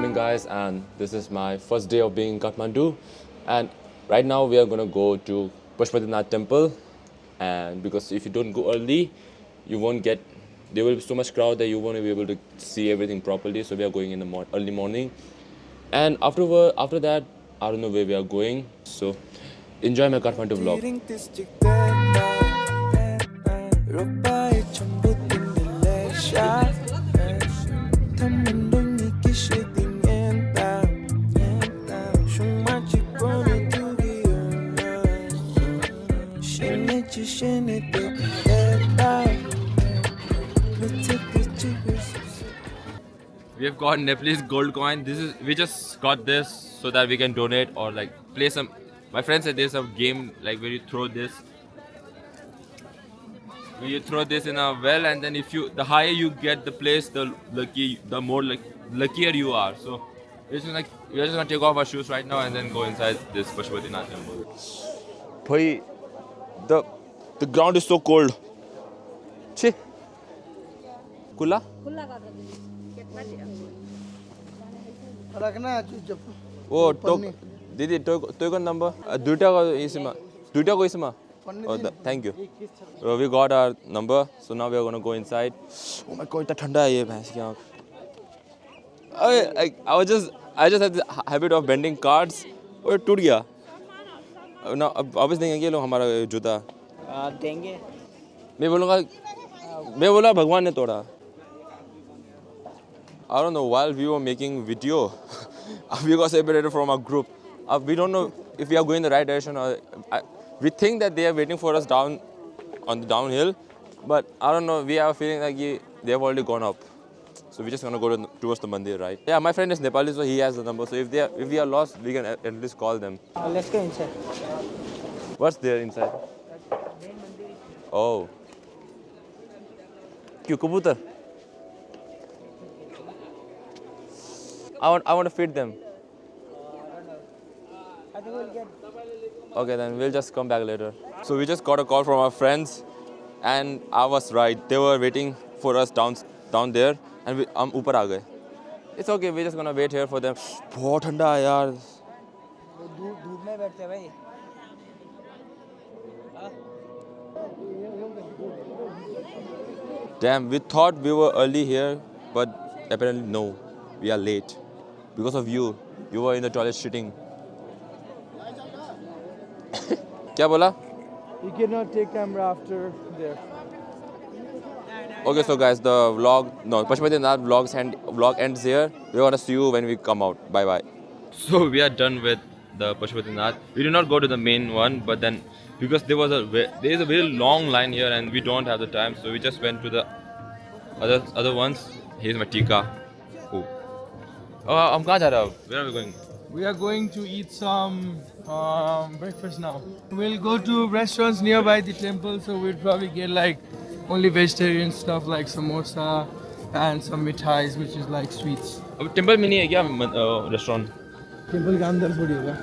morning, guys, and this is my first day of being in Kathmandu. And right now, we are gonna go to Pashupatinath temple. And because if you don't go early, you won't get. There will be so much crowd that you won't be able to see everything properly. So we are going in the early morning. And after that, I don't know where we are going. So enjoy my Kathmandu vlog. We have got Nepalese gold coin. We just got this so that we can donate or like play some. My friend said there's a game like where you throw this. Where you throw this in a well, and then the higher you get the place, the more luckier you are. So we're just gonna take off our shoes right now and then go inside this Pashupatinath temple. Bhai, the ground is so cold. Chhe. Kula? Oh, Didi, token number. Duita ko isma. Oh, thank you. We got our number, so now we are gonna go inside. Oh my God, it's thanda hai ye bhais ki aankh. I just had the habit of bending cards. और टूट गया. ना अब वापस देंगे ये लोग हमारा जूता. देंगे. मैं बोला भगवान ने तोड़ा. I don't know, while we were making video, we got separated from our group. We don't know if we are going the right direction or we think that they are waiting for us down on the downhill, but I don't know, we have a feeling like they have already gone up. So we're just gonna go towards the mandir, right? Yeah, my friend is Nepali, so he has the number. So if we are lost, we can at least call them. Let's go inside. What's there inside? Oh. Kyun kabutar? I want to feed them. I think we'll get. Okay, then we'll just come back later. So we just got a call from our friends, and I was right. They were waiting for us down there, and हम ऊपर आ गए. It's okay. We're just gonna wait here for them. बहुत ठंडा है यार. धूप में बैठते हैं भाई. Damn, we thought we were early here, but apparently no, we are late. Because of you. You were in the toilet shitting. क्या बोला? You cannot take camera after there. Okay, so guys, the Pashupatinath vlog ends here. We're gonna see you when we come out. Bye bye. So we are done with the Pashupatinath. We did not go to the main one, but then because there is a very long line here and we don't have the time, so we just went to the other ones. Here's my tika. हम कहाँ जा रहे हैं? Where are we going? We are going to eat some breakfast now. We'll go to restaurants nearby the temple, so we'll probably get like only vegetarian stuff like samosa and some mithais, which is like sweets. अब temple में नहीं है क्या restaurant? Temple के अंदर थोड़ी होगा.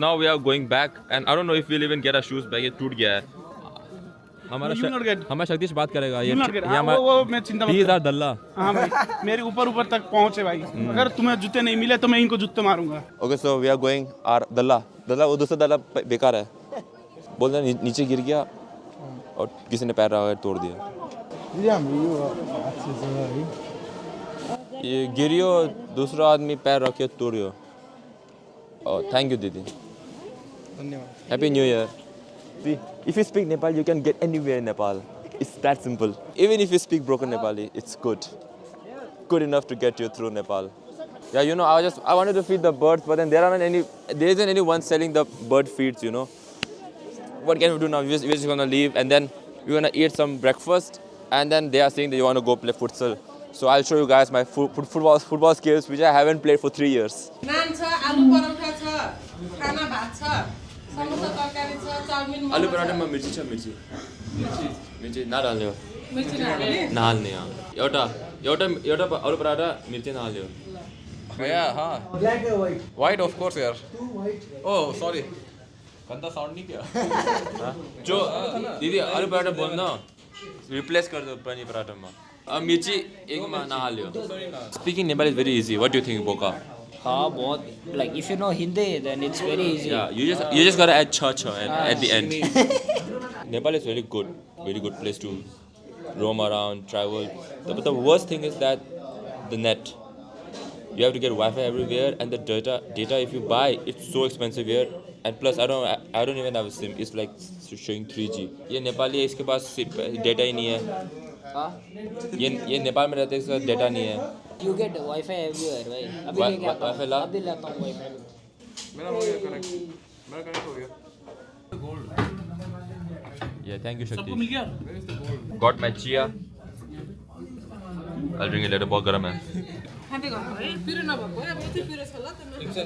Now we are going back, and I don't know if we'll even get our shoes back. ये टूट गया है. हमारा शक्तिश बात करेगा ये वो मैं चिंता मत कर. दल्ला. हाँ भाई मेरे ऊपर तक पहुँचे भाई. अगर तुम्हें जूते नहीं मिले तो मैं इनको जूते मारूंगा. Okay, so we are going our दल्ला वो दूसरा दल्ला बेकार है. बोल रहे नीचे गिर गया और किसी ने पैर तोड़ दिया. ये गिरियो दूसरा आदमी पैर रखे तोड़ियो. Thank you, Didi. धन्यवाद. Happy New Year. See, if you speak Nepali, you can get anywhere in Nepal. It's that simple. Even if you speak broken Nepali, it's good. Good enough to get you through Nepal. Yeah, you know, I wanted to feed the birds, but then there isn't anyone selling the bird feeds, you know. What can we do now? We're just gonna leave, and then we're gonna eat some breakfast, and then they are saying that you wanna go play futsal. So I'll show you guys my football skills, which I haven't played for 3 years. आलू पराठा में मिर्ची छ मिर्ची नहाल्ने हो नहाल्ने एउटा आलू पराठा मिर्ची नहाल्यो. Yeah, huh? Black or white? White, of course, yeah. Two white. Oh, sorry. गंदा साउंड नहीं किया. जो दीदी आलू पराठा बोलना रिप्लेस कर दो पनीर पराठा में अब मिर्ची एक में नहा लियो speaking Nepal is very easy what do you think बोका हाँ बहुत like if you know Hindi then it's very easy. yeah you just gotta add cha at the end Nepal is very good place to roam around travel but the worst thing is that the net you have to get Wi-Fi everywhere and the data if you buy it's so expensive here and plus I don't even have a SIM it's like showing 3G ये नेपाली है इसके पास data ही नहीं है हाँ ये नेपाल में रहते हैं इसका डेटा नहीं है you get Wi-Fi everywhere भाई अभी Wi- लेके आता Wi-Fi हूँ ला? अभी लाता हूँ Wi-Fi yeah thank you सबको Shakti मिल गया got my chia I'll drink it later बहुत गर्म है खाँदै गर्नु है पिरो नभएको है अब यति पिरो छ ल त्यसमा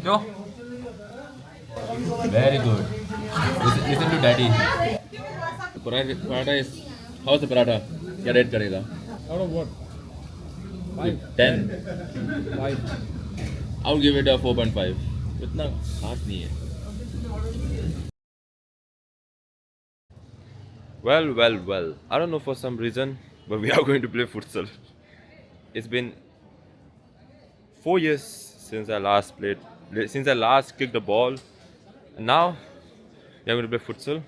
क्यों very good listen to daddy paratha is how's the paratha क्या रेट करेगा Out of what? 10 5. I'll give it a 4.5 इतना खास नहीं है well I don't know for some reason but we are going to play futsal it's been 4 years since I last kicked the ball and now we are going to play futsal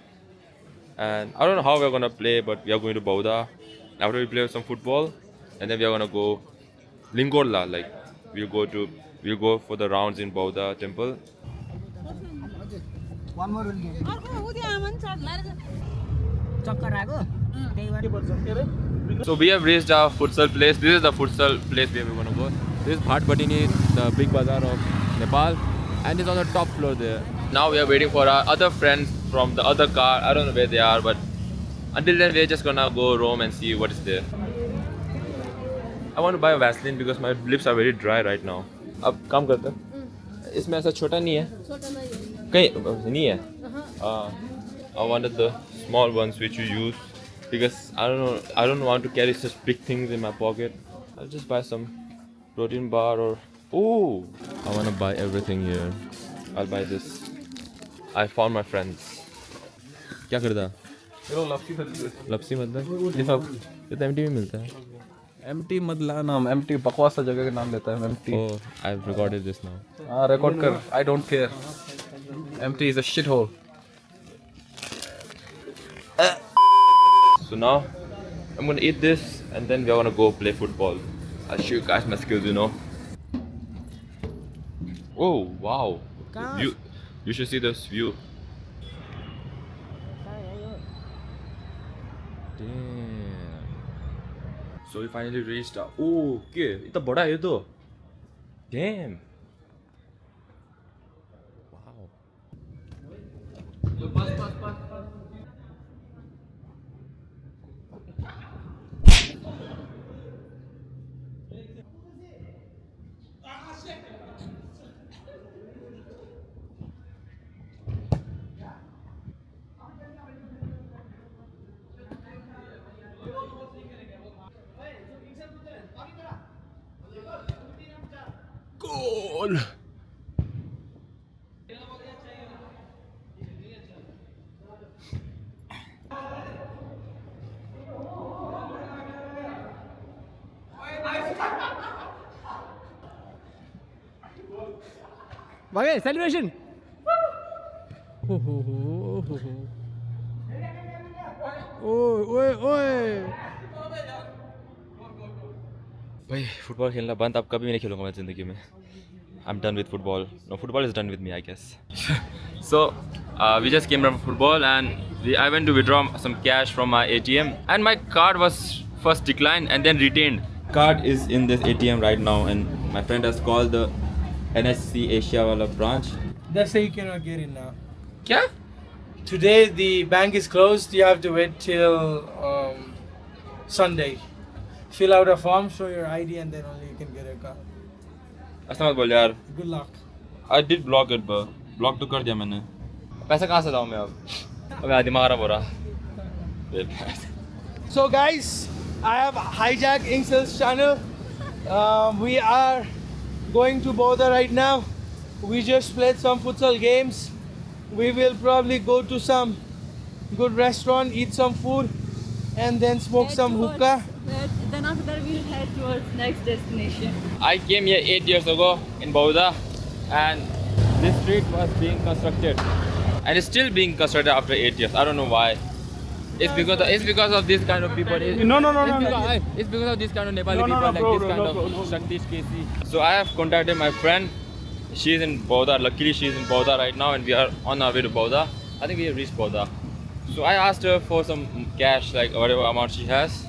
and I don't know how we are going to play but we are going to Bauda after we play some football and then we are going to go Lingorla like we'll go for the rounds in Bauda temple one more will get अर्को उदय आमा नि चढ्ला रहेछ चक्कर आएको त्यही भएर So we have reached our futsal place. This is the futsal place where we're gonna go. This is Bhat Batini, the big bazaar of Nepal, and it's on the top floor there. Now we are waiting for our other friends from the other car. I don't know where they are, but until then we're just gonna go roam and see what is there. I want to buy a Vaseline because my lips are very dry right now. अब काम करते हैं. इसमें ऐसा छोटा नहीं है. छोटा नहीं कहीं नहीं है. I wanted the small ones which you use. Because I don't want to carry such big things in my pocket. I'll just buy some protein bar or I want to buy everything here. I'll buy this. I found my friends. क्या करता? लपसी मतलब? ये तो MT में मिलता है. MT मतलब नाम एमटी बकवास सा जगह का नाम लेता है MT Oh, I've recorded this now. हाँ रिकॉर्ड कर I don't care MT is a shit hole So now I'm gonna eat this and then we're gonna go play football. I'll show you guys my skills, you know. Oh wow! You should see this view. Damn. So we finally reached. Oh, okay. इतना बड़ा है ये तो. Damn. Wow. Goal! Okay, celebration. भाई football खेलना बंद अब कभी नहीं खेलूंगा मैं ज़िंदगी में. I'm done with football. No, football is done with me, I guess. So, we just came from football and I went to withdraw some cash from my ATM and my card was first declined and then retained. Card is in this ATM right now and my friend has called the NSC Asia wala branch. They say you cannot get in now. Kya? Today the bank is closed. You have to wait till Sunday. Fill out a form, show your ID, and then only you can get a card. ऐसा मत बोल यार. Good luck. I did block it, but block तो कर दिया मैंने. पैसा कहाँ से लाऊं मैं अब? अब यार दिमाग खराब हो रहा. So guys, I have hijacked Ingsel's channel. We are going to Bodha right now. We just played some futsal games. We will probably go to some good restaurant, eat some food, and then smoke some hookah. Then after that we'll head towards next destination. I came here 8 years ago in Bauda, and this street was being constructed, and it's still being constructed after 8 years. I don't know why. It's because of this kind of people. No. It's because of this kind of Nepali No, people, bro, like this no, kind bro, no. of Shaktish Kesi. So I have contacted my friend. She's in Bauda. Luckily, she's in Bauda right now, and we are on our way to Bauda. I think we have reached Bauda. So I asked her for some cash, like whatever amount she has.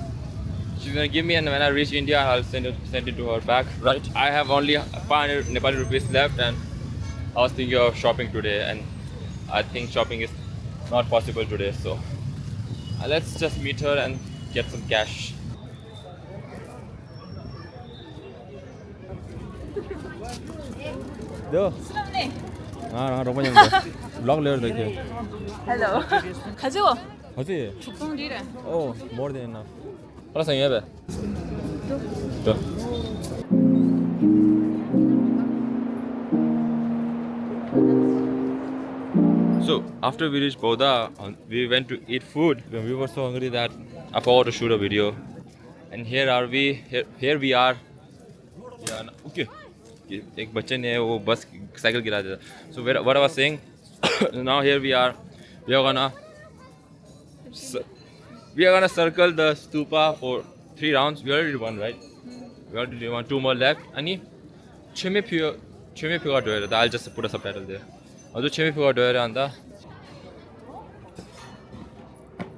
She's gonna give me, and when I reach India, I'll send it to her back. Right. I have only 500 Nepali rupees left, and I was thinking of shopping today, and I think shopping is not possible today. So let's just meet her and get some cash. Yo. Vlog later देखिए. Hello. 가져와. 어디? 죽봉지래. Oh, more than enough. 알았어, 얘 또. So after we reached Bauda, we went to eat food. We were so hungry that I forgot to shoot a video. And here are we. Here we are. Yeah, okay. एक बच्चे ने वो बस cycle गिरा दिया. So what I was saying, now here we are. We are gonna circle the stupa for 3 rounds. We already did 1, right? We already did 1. 2 more left. And Chime Pure doer. I'll just put a subtitle there. Also Chime Pure doer anda.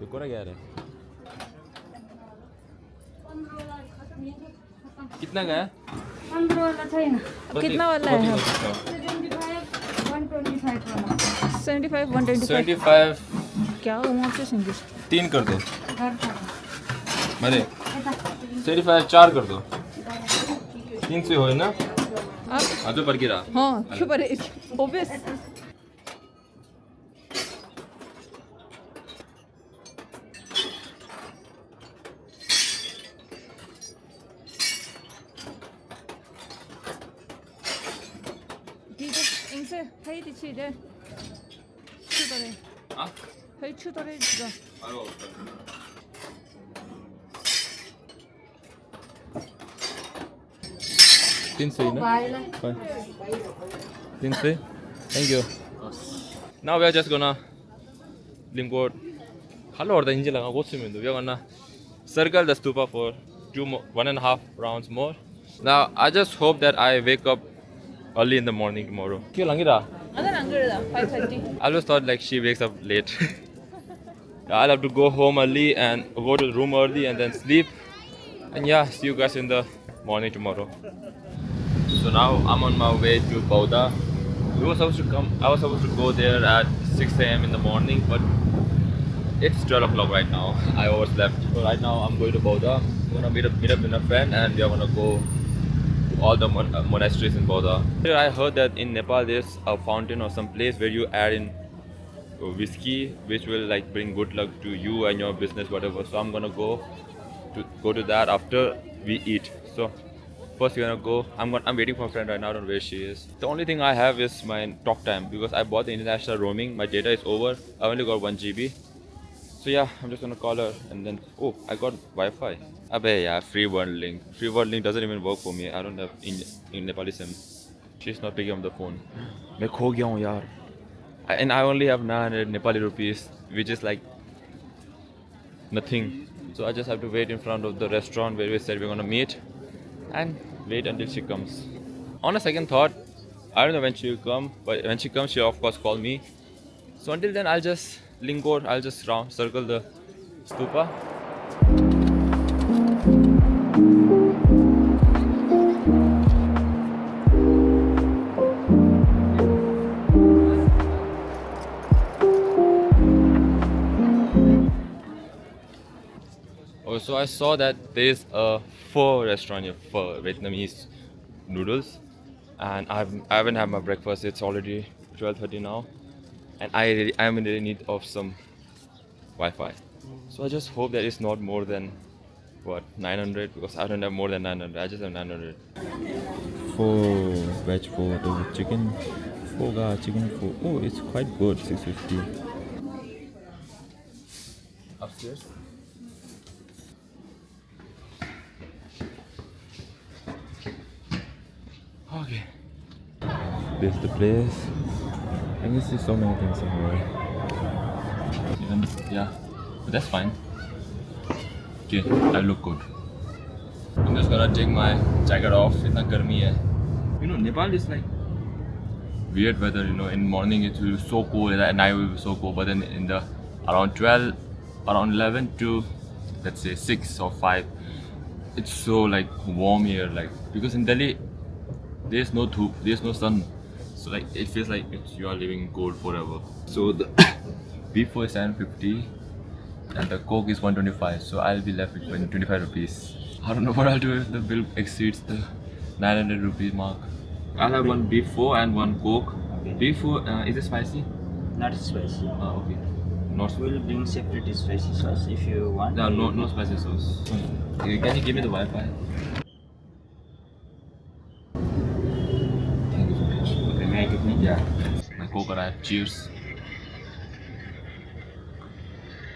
ये कौन गया रे? कितना गया? 15 वाला छैन. कितना वाला है? 75 125. 75 क्या हो वहाँ पे सिंगिस? 3 कर दो. मैंने 75 4 कर दो. 3 से हो ना? हाँ तो पर गिरा. हाँ क्यों पर obvious. 인쇄 회의 뒤치래. 추더래. 아? 회의 추더래 지금. 바로. Thank you. Now we are just gonna Limgod. Hello, or the engine like we are gonna circle the stupa for 1.5 rounds more. Now I just hope that I wake up early in the morning tomorrow. I always thought like she wakes up late. I'll have to go home early and go to the room early and then sleep. And yeah, see you guys in the morning tomorrow. So now I'm on my way to Bauda. I was supposed to go there at 6 a.m. in the morning, but it's 12 o'clock right now. I overslept. So right now I'm going to Bauda. I'm gonna meet up with a friend, and we are gonna go to all the monasteries in Bauda. I heard that in Nepal there's a fountain or some place where you add in whiskey, which will like bring good luck to you and your business, whatever. So I'm gonna go to that after we eat. So first we're gonna go. I'm waiting for a friend right now. I don't know where she is. The only thing I have is my talk time because I bought the international roaming. My data is over. I only got 1 GB. So yeah, I'm just gonna call her and then I got Wi-Fi. Abey yeah, free word link. Free word link doesn't even work for me. I don't have in Nepali SIM. She's not picking up the phone. मैं खो गया हूँ यार. And I only have 900 Nepali rupees, which is like nothing. So I just have to wait in front of the restaurant where we said we're gonna meet and wait until she comes. On a second thought, I don't know when she'll come, but when she comes, she'll of course call me. So until then, I'll just linger, I'll just circle the stupa. So I saw that there is a pho restaurant here, pho Vietnamese noodles, and I haven't had my breakfast. It's already 12:30 now, and I am in really need of some Wi-Fi. So I just hope that it's not more than 900, because I don't have more than 900. I just have 900. Pho, veg pho, the chicken pho, chicken pho. Oh, it's quite good, 650. Upstairs. Okay. This is the place. I can see so many things in here. Even, yeah, but that's fine. Okay, I look good. I'm just gonna take my jacket off. It's not garmi hai. You know, Nepal is like weird weather. You know, in morning it will be so cold, and at night it will be so cold. But then in the around 12, around 11 to let's say 6 or 5, it's so like warm here. Like because in Delhi there's no dhup, there's no sun, so like it feels like you are living in cold forever. So the beef is 750 and the coke is 125. So I'll be left with 25 rupees. I don't know what I'll do if the bill exceeds the 900 rupee mark. I'll have one beef pho and one coke. Okay. Beef pho, is it spicy? Not spicy. Okay. Not We'll bring separate spicy sauce if you want. no spicy sauce. Can you give me the Wi-Fi? Thank you so much. Okay, may I take me? Yeah. My coke arrived. Cheers.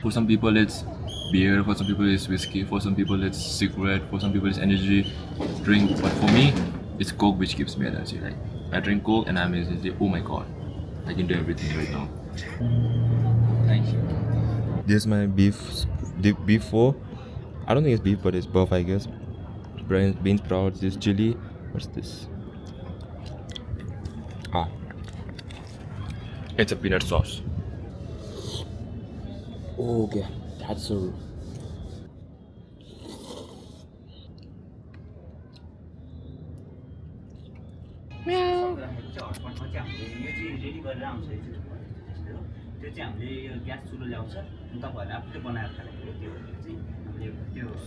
For some people it's beer, for some people it's whiskey, for some people it's cigarette, for some people it's energy drink. But for me, it's coke which gives me energy. Like I drink coke and I'm energy. Oh my god, I can do everything right now. Thank you. This is my beef pho. I don't think it's beef, but it's buff, I guess. Bean sprouts, this chili. What's this? It's a peanut sauce. Oh, okay, that's so.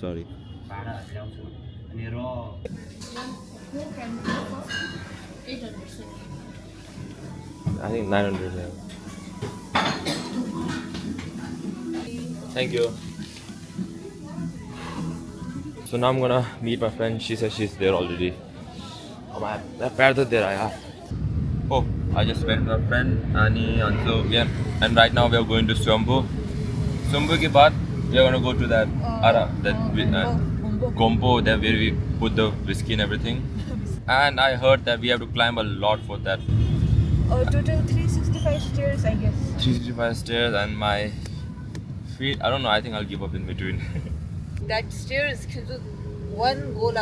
Sorry. I think 900. Yeah. Thank you. So now I'm gonna meet my friend. She says she's there already. Oh my, oh, I just met my friend Ani, and so yeah, and right now we are going to Swambhu. Swambhu ke baad we are gonna go to that Gompo, there where we put the whiskey and everything. And I heard that we have to climb a lot for that. Total 365 stairs, I guess. 365 stairs, and my feet, I don't know, I think I'll give up in between. That stairs, one goal,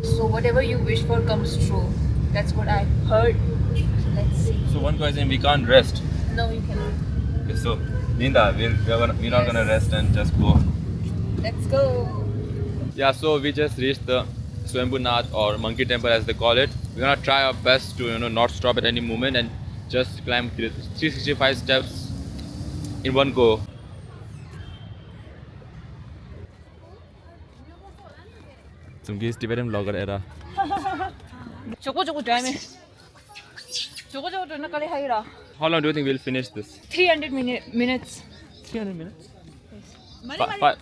so whatever you wish for comes true. That's what I heard. Let's see. So one question, we can't rest. No, you cannot. Okay, so Linda, we're not gonna rest and just go. Let's go. Yeah, so we just reached the Swambhunath or Monkey Temple as they call it. We're gonna try our best to not stop at any moment and just climb 365 steps in one go. Some guys Tibetan vlogger era. 저거 damn. 저거 nakali haira. How long do you think we'll finish this? 300 minutes. 300 minutes? Yes.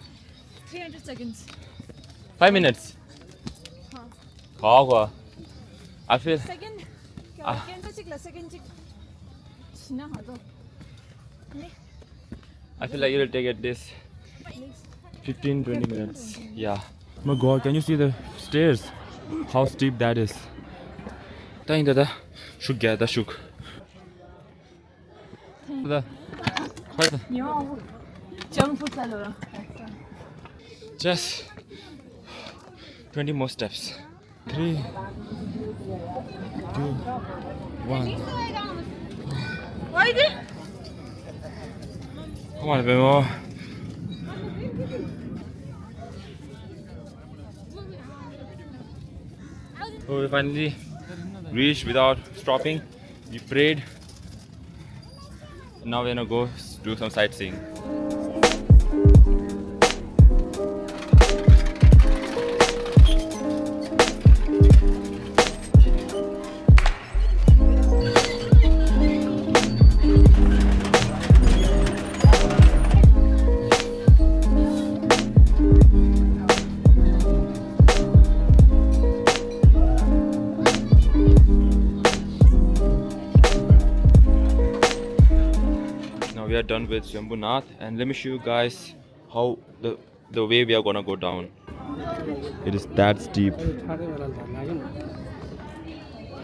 300 seconds. 5 minutes? Huh. I feel... Second. I feel like it'll take at least 15-20 minutes. Yeah. Oh my god, can you see the stairs? How steep that is. Shook. Just 20 more steps. 3, 2, 1. Come on, a bit more. So we finally reached without stopping. We prayed. Now we're gonna go do some sightseeing. we are done with Shambhunath, and let me show you guys how the way we are gonna go down. It is that steep.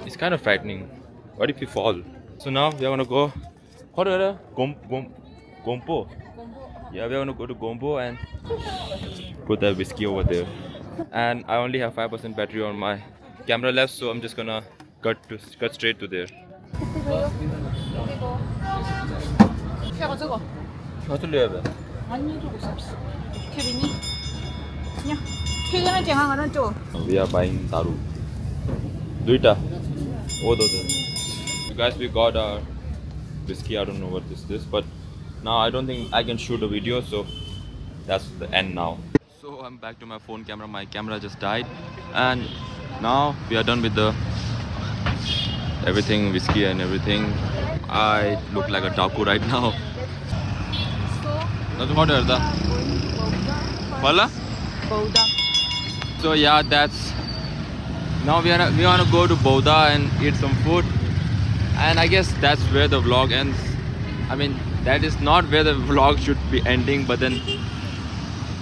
It's kind of frightening. What if we fall? So now we are gonna go. What are the Gompo? Yeah, we are gonna go to Gompo and put that whiskey over there. And I only have 5% battery on my camera left, so I'm just gonna cut straight to there. 跳个这个， What's the 아니 저거 없어. 케빈이, 야, 케빈은 쟁한 거는 좀. We are buying daru. Duita. You guys, we got our whiskey. I don't know what this is, but now I don't think I can shoot a video, so that's the end now. So I'm back to my phone camera. My camera just died, and now we are done with the everything, whiskey and everything. I look like a taku right now. That's what is that? Wala? So yeah, that's. Now we want to go to Bodha and eat some food, and I guess that's where the vlog ends. I mean, that is not where the vlog should be ending, but then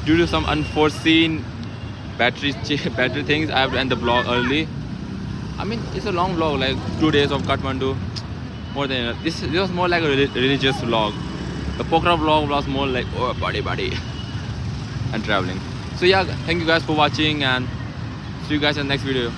due to some unforeseen battery things, I have to end the vlog early. I mean, it's a long vlog, like 2 days of Kathmandu. More than enough. This was more like a religious vlog. The Pokhara vlog was more like party and traveling. So yeah, thank you guys for watching, and see you guys in the next video.